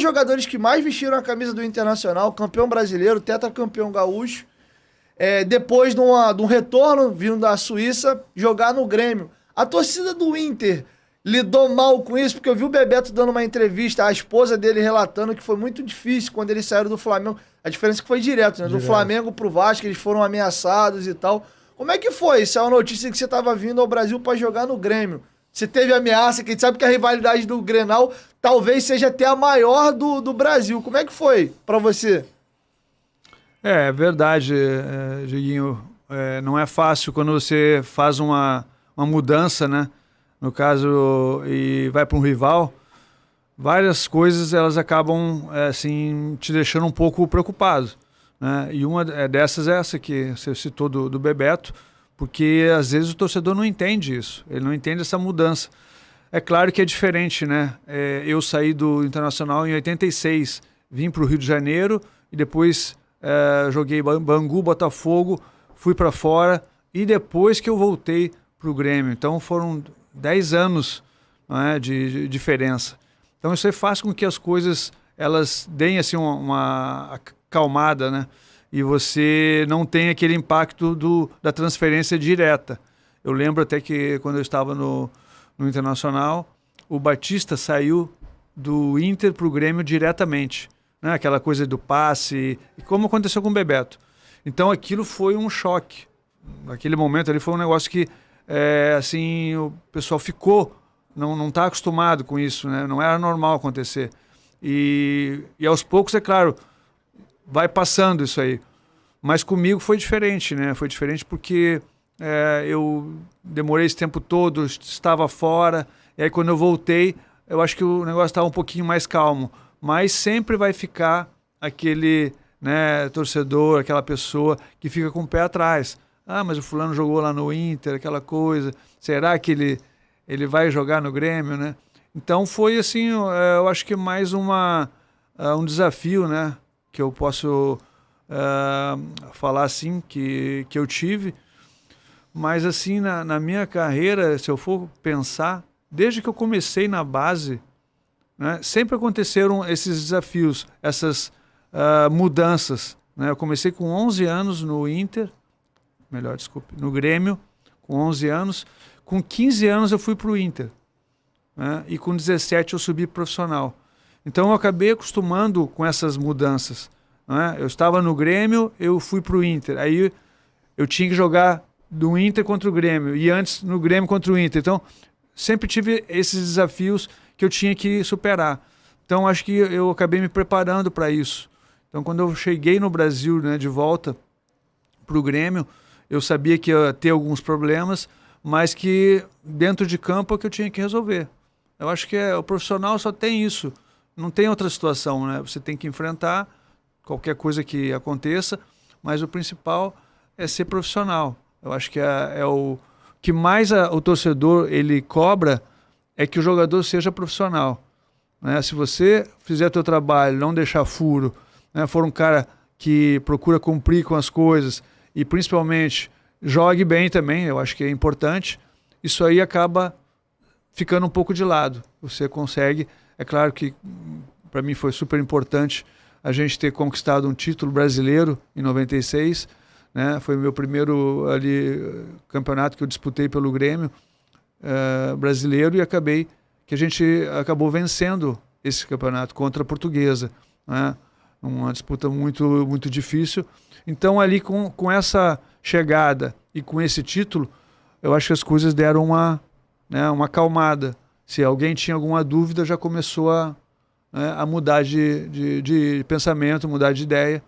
jogadores que mais vestiram a camisa do Internacional, campeão brasileiro, tetracampeão gaúcho. Depois de um retorno vindo da Suíça, jogar no Grêmio. A torcida do Inter lidou mal com isso, porque eu vi o Bebeto dando uma entrevista, a esposa dele relatando que foi muito difícil quando eles saíram do Flamengo. A diferença é que foi direto, né? Do Flamengo pro Vasco, eles foram ameaçados e tal. Como é que foi? Isso é uma notícia que você estava vindo ao Brasil para jogar no Grêmio. Você teve ameaça, que a gente sabe que a rivalidade do Grenal talvez seja até a maior do Brasil. Como é que foi para você? É verdade, Dieguinho. Não é fácil quando você faz uma mudança, né? No caso, e vai para um rival, várias coisas elas acabam assim, te deixando um pouco preocupado, né? E uma dessas é essa que você citou do Bebeto, porque às vezes o torcedor não entende isso, ele não entende essa mudança. É claro que é diferente, né? Eu saí do Internacional em 86, vim para o Rio de Janeiro e depois joguei Bangu, Botafogo, fui para fora e depois que eu voltei para o Grêmio. Então foram 10 anos, não é, de diferença. Então isso aí faz com que as coisas elas deem assim, uma acalmada, né? E você não tem aquele impacto da transferência direta. Eu lembro até que quando eu estava no Internacional, o Batista saiu do Inter para o Grêmio diretamente, né? Aquela coisa do passe, e como aconteceu com o Bebeto. Então aquilo foi um choque. Naquele momento ali foi um negócio que assim, o pessoal ficou, não está acostumado com isso, né? Não era normal acontecer. E aos poucos, é claro, vai passando isso aí. Mas comigo foi diferente, né? Foi diferente porque eu demorei esse tempo todo, estava fora, e aí quando eu voltei, eu acho que o negócio estava um pouquinho mais calmo. Mas sempre vai ficar aquele, né, torcedor, aquela pessoa que fica com o pé atrás. Ah, mas o fulano jogou lá no Inter, aquela coisa. Será que ele vai jogar no Grêmio, né? Então foi assim, eu acho que mais um desafio, né? Que eu posso falar assim, que eu tive. Mas assim, na minha carreira, se eu for pensar, desde que eu comecei na base, né, sempre aconteceram esses desafios, essas mudanças, né? Eu comecei com 11 anos no Inter, no Grêmio, com 11 anos. Com 15 anos eu fui para o Inter, né? E com 17 eu subi profissional. Então eu acabei acostumando com essas mudanças, né? Eu estava no Grêmio, eu fui para o Inter. Aí eu tinha que jogar do Inter contra o Grêmio, e antes no Grêmio contra o Inter. Então sempre tive esses desafios que eu tinha que superar. Então acho que eu acabei me preparando para isso. Então quando eu cheguei no Brasil, né, de volta para o Grêmio, eu sabia que ia ter alguns problemas, mas que dentro de campo é que eu tinha que resolver. Eu acho que o profissional só tem isso, não tem outra situação, né? Você tem que enfrentar qualquer coisa que aconteça, mas o principal é ser profissional. Eu acho que o que mais o torcedor ele cobra é que o jogador seja profissional, né? Se você fizer teu trabalho, não deixar furo, né? For um cara que procura cumprir com as coisas, e principalmente jogue bem também, eu acho que é importante, isso aí acaba ficando um pouco de lado. Você consegue, é claro que para mim foi super importante a gente ter conquistado um título brasileiro em 96, né? Foi o meu primeiro campeonato que eu disputei pelo Grêmio brasileiro, e a gente acabou vencendo esse campeonato contra a Portuguesa, né? Uma disputa muito, muito difícil. Então ali com essa chegada e com esse título, eu acho que as coisas deram uma acalmada. Se alguém tinha alguma dúvida, já começou a mudar de pensamento, mudar de ideia,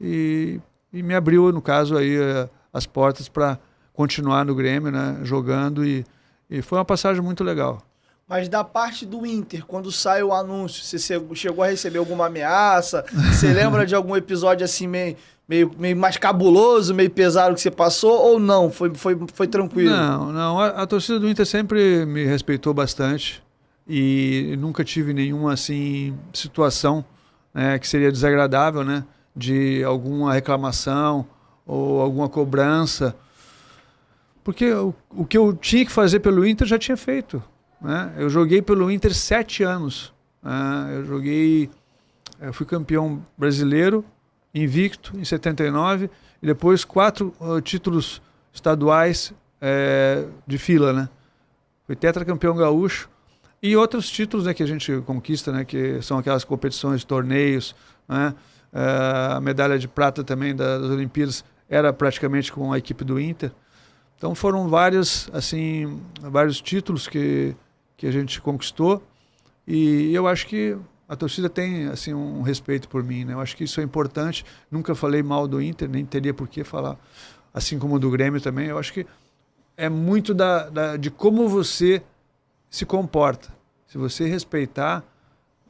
e me abriu, no caso, aí, as portas para continuar no Grêmio, né, jogando, e foi uma passagem muito legal. Mas da parte do Inter, quando sai o anúncio, você chegou a receber alguma ameaça? Você lembra de algum episódio assim meio mais cabuloso, meio pesado que você passou, ou não? Foi tranquilo? Não. A torcida do Inter sempre me respeitou bastante, e nunca tive nenhuma assim situação, né, que seria desagradável, né, de alguma reclamação ou alguma cobrança, porque o que eu tinha que fazer pelo Inter já tinha feito, né? Eu joguei pelo Inter 7 anos, né? Eu joguei eu fui campeão brasileiro, invicto, em 79, e depois 4 títulos estaduais de fila, né? Fui tetracampeão gaúcho e outros títulos, né, que a gente conquista, né, que são aquelas competições, torneios, né? A medalha de prata também das Olimpíadas era praticamente com a equipe do Inter. Então foram vários títulos que a gente conquistou, e eu acho que a torcida tem assim um respeito por mim, né? Eu acho que isso é importante. Nunca falei mal do Inter, nem teria por que falar, assim como do Grêmio também. Eu acho que é muito de como você se comporta. Se você respeitar,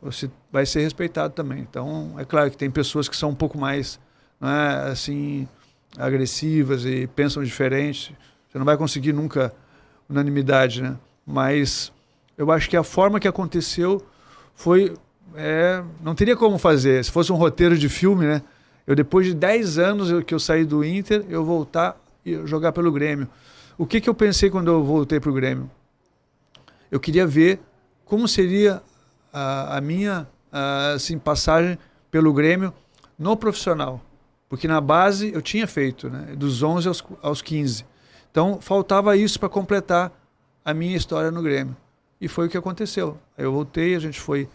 você vai ser respeitado também. Então, é claro que tem pessoas que são um pouco mais, né, assim, agressivas e pensam diferente. Você não vai conseguir nunca unanimidade, né? Mas eu acho que a forma que aconteceu foi... não teria como fazer. Se fosse um roteiro de filme, né? Depois de 10 anos que eu saí do Inter, eu voltar e jogar pelo Grêmio. O que eu pensei quando eu voltei para o Grêmio? Eu queria ver como seria a minha assim, passagem pelo Grêmio no profissional. Porque na base eu tinha feito, né? Dos 11 aos 15. Então faltava isso para completar a minha história no Grêmio. E foi o que aconteceu. Aí eu voltei, a gente foi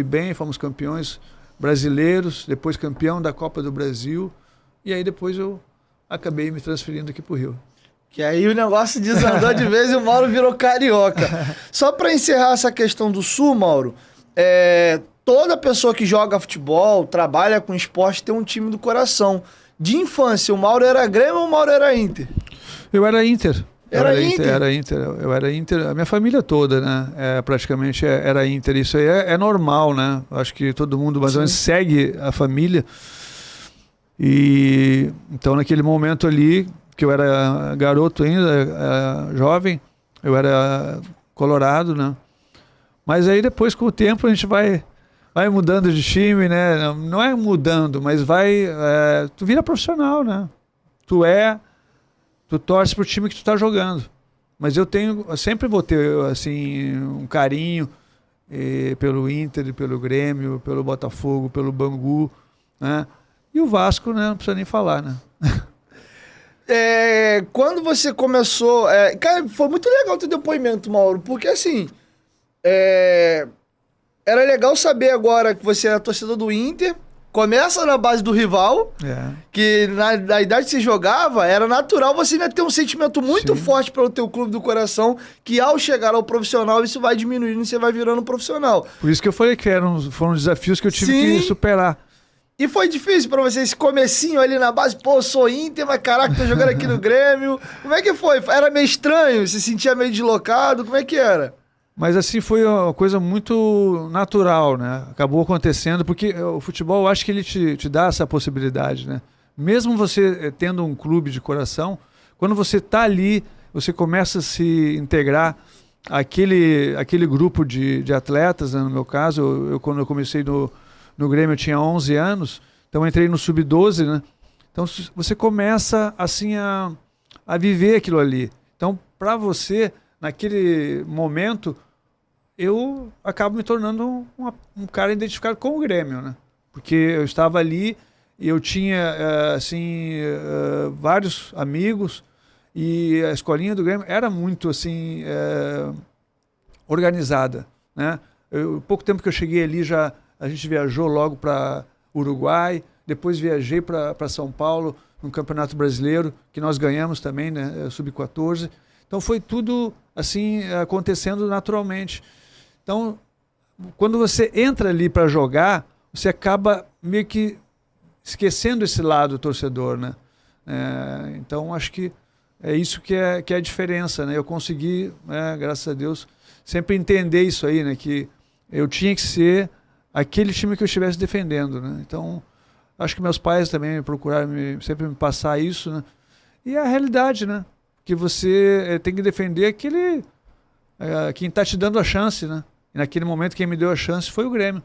bem, fomos campeões brasileiros, depois campeão da Copa do Brasil, e aí depois eu acabei me transferindo aqui para o Rio. Que aí o negócio desandou de vez e o Mauro virou carioca. Só para encerrar essa questão do Sul, Mauro, toda pessoa que joga futebol, trabalha com esporte, tem um time do coração. De infância, o Mauro era Grêmio ou o Mauro era Inter? Eu era Inter. Era Inter? Eu era Inter, a minha família toda, né? Praticamente era Inter. Isso aí é normal, né? Acho que todo mundo mais ou menos segue a família. E então, naquele momento ali, que eu era garoto ainda, jovem, eu era colorado, né? Mas aí depois, com o tempo, a gente vai mudando de time, né? Não é mudando, mas tu vira profissional, né? Tu torce pro time que tu tá jogando. Mas eu sempre vou ter, assim, um carinho pelo Inter, pelo Grêmio, pelo Botafogo, pelo Bangu, né? E o Vasco, né? Não precisa nem falar, né? Quando você começou... cara, foi muito legal o teu depoimento, Mauro, porque assim... era legal saber agora que você é torcedor do Inter, começa na base do rival, que na idade que você jogava, era natural você ainda ter um sentimento muito forte pelo teu clube do coração, que ao chegar ao profissional, isso vai diminuindo e você vai virando um profissional. Por isso que eu falei que foram desafios que eu tive que superar. E foi difícil pra você esse comecinho ali na base, pô, eu sou Inter, mas caraca, tô jogando aqui no Grêmio. Como é que foi? Era meio estranho? Se sentia meio deslocado? Como é que era? Mas assim, foi uma coisa muito natural, né? Acabou acontecendo, porque o futebol, eu acho que ele te dá essa possibilidade, né? Mesmo você tendo um clube de coração, quando você tá ali, você começa a se integrar àquele grupo de atletas, né? No meu caso, quando eu comecei no Grêmio eu tinha 11 anos, então eu entrei no Sub-12, né? Então você começa assim a viver aquilo ali. Então, para você, naquele momento, eu acabo me tornando um cara identificado com o Grêmio, né? Porque eu estava ali e eu tinha, vários amigos, e a escolinha do Grêmio era muito, assim, organizada, né? Pouco tempo que eu cheguei ali, a gente viajou logo para Uruguai, depois viajei para São Paulo, no Campeonato Brasileiro, que nós ganhamos também, né? Sub-14. Então foi tudo, assim, acontecendo naturalmente. Então, quando você entra ali para jogar, você acaba meio que esquecendo esse lado torcedor, né? Então, acho que é isso que é a diferença, né? Eu consegui, graças a Deus, sempre entender isso aí, né? Que eu tinha que ser aquele time que eu estivesse defendendo, né? Então, acho que meus pais também procuraram sempre me passar isso, né? E é a realidade, né? Que você tem que defender quem está te dando a chance, né? E naquele momento quem me deu a chance foi o Grêmio.